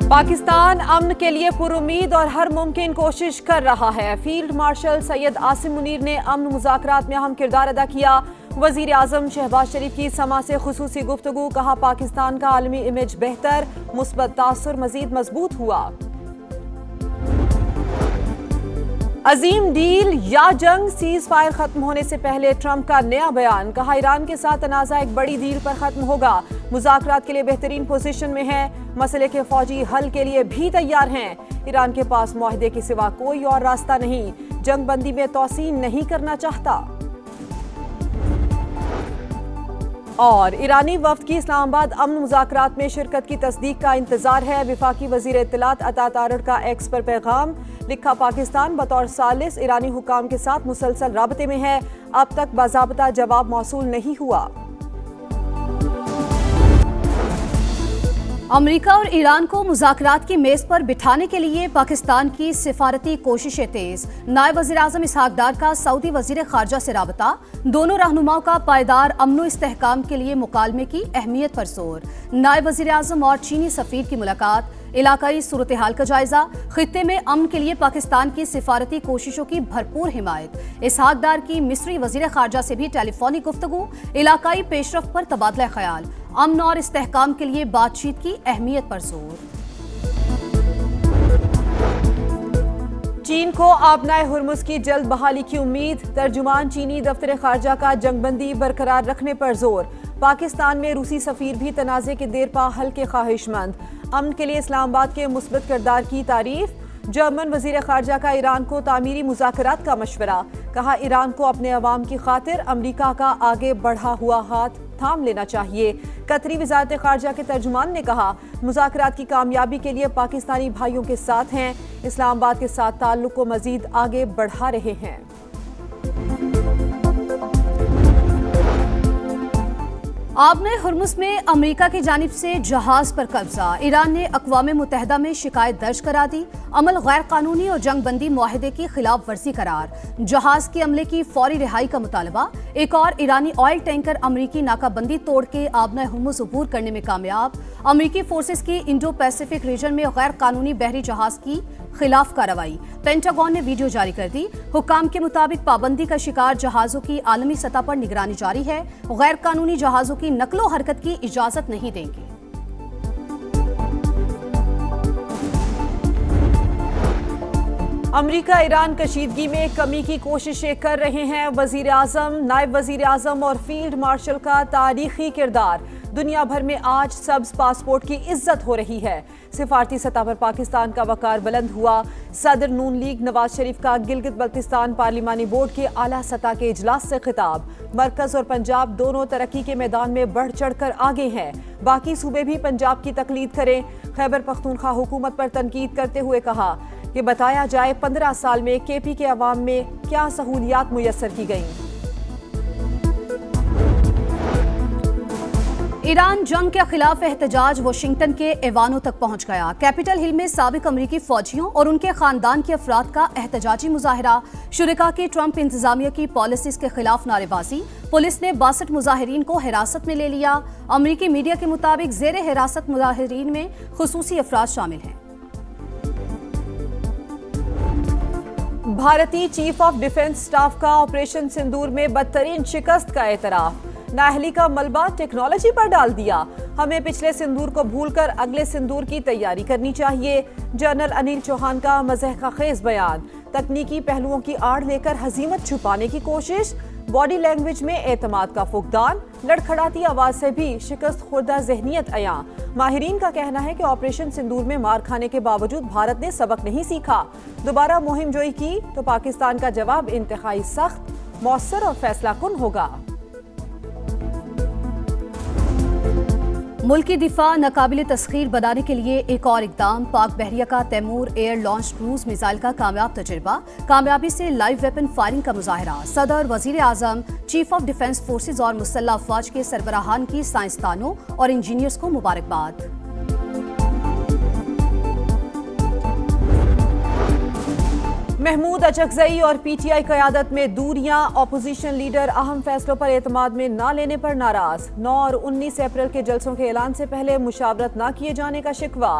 پاکستان امن کے لیے پرامید اور ہر ممکن کوشش کر رہا ہے۔ فیلڈ مارشل سید عاصم منیر نے امن مذاکرات میں اہم کردار ادا کیا۔ وزیر اعظم شہباز شریف کی سما سے خصوصی گفتگو، کہا پاکستان کا عالمی امیج بہتر، مثبت تاثر مزید مضبوط ہوا۔ عظیم ڈیل یا جنگ، سیز فائر ختم ہونے سے پہلے ٹرمپ کا نیا بیان، کہا ایران کے ساتھ تنازع ایک بڑی ڈیل پر ختم ہوگا، مذاکرات کے لیے بہترین پوزیشن میں ہے، مسئلے کے فوجی حل کے لیے بھی تیار ہیں، ایران کے پاس معاہدے کے سوا کوئی اور راستہ نہیں، جنگ بندی میں توسیع نہیں کرنا چاہتا۔ اور ایرانی وفد کی اسلام آباد امن مذاکرات میں شرکت کی تصدیق کا انتظار ہے، وفاقی وزیر اطلاعات عطا تارڑ کا ایکس پر پیغام، لکھا پاکستان بطور ثالث ایرانی حکام کے ساتھ مسلسل رابطے میں ہے، اب تک باضابطہ جواب موصول نہیں ہوا۔ امریکہ اور ایران کو مذاکرات کی میز پر بٹھانے کے لیے پاکستان کی سفارتی کوششیں تیز، نائب وزیر اعظم اسحاق ڈار کا سعودی وزیر خارجہ سے رابطہ، دونوں رہنماؤں کا پائیدار امن و استحکام کے لیے مکالمے کی اہمیت پر زور، نائب وزیر اعظم اور چینی سفیر کی ملاقات، علاقائی صورتحال کا جائزہ، خطے میں امن کے لیے پاکستان کی سفارتی کوششوں کی بھرپور حمایت، اسحاق ڈار کی مصری وزیر خارجہ سے بھی ٹیلی فونک گفتگو، علاقائی پیش رفت پر تبادلہ خیال، امن اور استحکام کے لیے بات چیت کی اہمیت پر زور۔ چین کو آبنائے ہرمز کی جلد بحالی کی امید، ترجمان چینی دفتر خارجہ کا جنگ بندی برقرار رکھنے پر زور، پاکستان میں روسی سفیر بھی تنازع کے دیر پا حل کے خواہش مند، امن کے لیے اسلام آباد کے مثبت کردار کی تعریف، جرمن وزیر خارجہ کا ایران کو تعمیری مذاکرات کا مشورہ، کہا ایران کو اپنے عوام کی خاطر امریکہ کا آگے بڑھا ہوا ہاتھ تھام لینا چاہیے، قطری وزارت خارجہ کے ترجمان نے کہا مذاکرات کی کامیابی کے لیے پاکستانی بھائیوں کے ساتھ ہیں، اسلام آباد کے ساتھ تعلق کو مزید آگے بڑھا رہے ہیں۔ آبنائے ہرمز میں امریکہ کی جانب سے جہاز پر قبضہ، ایران نے اقوام متحدہ میں شکایت درج کرا دی، عمل غیر قانونی اور جنگ بندی معاہدے کی خلاف ورزی قرار، جہاز کے عملے کی فوری رہائی کا مطالبہ، ایک اور ایرانی آئل ٹینکر امریکی ناکہ بندی توڑ کے آبنائے ہرمز عبور کرنے میں کامیاب، امریکی فورسز کی انڈو پیسیفک ریجن میں غیر قانونی بحری جہاز کی خلاف کارروائی، پینٹاگون نے ویڈیو جاری کر دی، حکام کے مطابق پابندی کا شکار جہازوں کی عالمی سطح پر نگرانی جاری ہے، غیر قانونی جہازوں کی نقل و حرکت کی اجازت نہیں دیں گے۔ امریکہ ایران کشیدگی میں کمی کی کوششیں کر رہے ہیں، وزیر اعظم، نائب وزیر اعظم اور فیلڈ مارشل کا تاریخی کردار، دنیا بھر میں آج سبز پاسپورٹ کی عزت ہو رہی ہے، سفارتی سطح پر پاکستان کا وقار بلند ہوا، صدر نون لیگ نواز شریف کا گلگت بلتستان پارلیمانی بورڈ کے اعلیٰ سطح کے اجلاس سے خطاب، مرکز اور پنجاب دونوں ترقی کے میدان میں بڑھ چڑھ کر آگے ہیں، باقی صوبے بھی پنجاب کی تقلید کریں، خیبر پختونخوا حکومت پر تنقید کرتے ہوئے کہا کہ بتایا جائے 15 سال میں کے پی کے عوام میں کیا سہولیات میسر کی گئیں۔ ایران جنگ کے خلاف احتجاج واشنگٹن کے ایوانوں تک پہنچ گیا، کیپٹل ہل میں سابق امریکی فوجیوں اور ان کے خاندان کے افراد کا احتجاجی مظاہرہ، شرکاء کی ٹرمپ انتظامیہ کی پالیسیز کے خلاف نعرے بازی، پولیس نے 62 مظاہرین کو حراست میں لے لیا، امریکی میڈیا کے مطابق زیر حراست مظاہرین میں خصوصی افراد شامل ہیں۔ بھارتی چیف آف ڈیفنس سٹاف کا آپریشن سندور میں بدترین شکست کا اعتراف، نااہلی کا ملبہ ٹیکنالوجی پر ڈال دیا، ہمیں پچھلے سندور کو بھول کر اگلے سندور کی تیاری کرنی چاہیے، جنرل انیل چوہان کا مضحکہ خیز بیان، تکنیکی پہلوؤں کی آڑ لے کر ہزیمت چھپانے کی کوشش، باڈی لینگویج میں اعتماد کا فقدان، لڑکھڑاتی آواز سے بھی شکست خوردہ ذہنیت عیاں، ماہرین کا کہنا ہے کہ آپریشن سندور میں مار کھانے کے باوجود بھارت نے سبق نہیں سیکھا، دوبارہ مہم جوئی کی تو پاکستان کا جواب انتہائی سخت، مؤثر اور فیصلہ کن ہوگا۔ ملکی دفاع ناقابل تسخیر بنانے کے لیے ایک اور اقدام، پاک بحریہ کا Taimur air launch cruise missile کا کامیاب تجربہ، کامیابی سے لائیو ویپن فائرنگ کا مظاہرہ، صدر، وزیر اعظم، چیف آف ڈیفنس فورسز اور مسلح افواج کے سربراہان کی سائنسدانوں اور انجینئرز کو مبارکباد۔ محمود اچکزئی اور پی ٹی آئی قیادت میں دوریاں، اپوزیشن لیڈر اہم فیصلوں پر اعتماد میں نہ لینے پر ناراض، 9 اور 19 اپریل کے جلسوں کے اعلان سے پہلے مشاورت نہ کیے جانے کا شکوہ،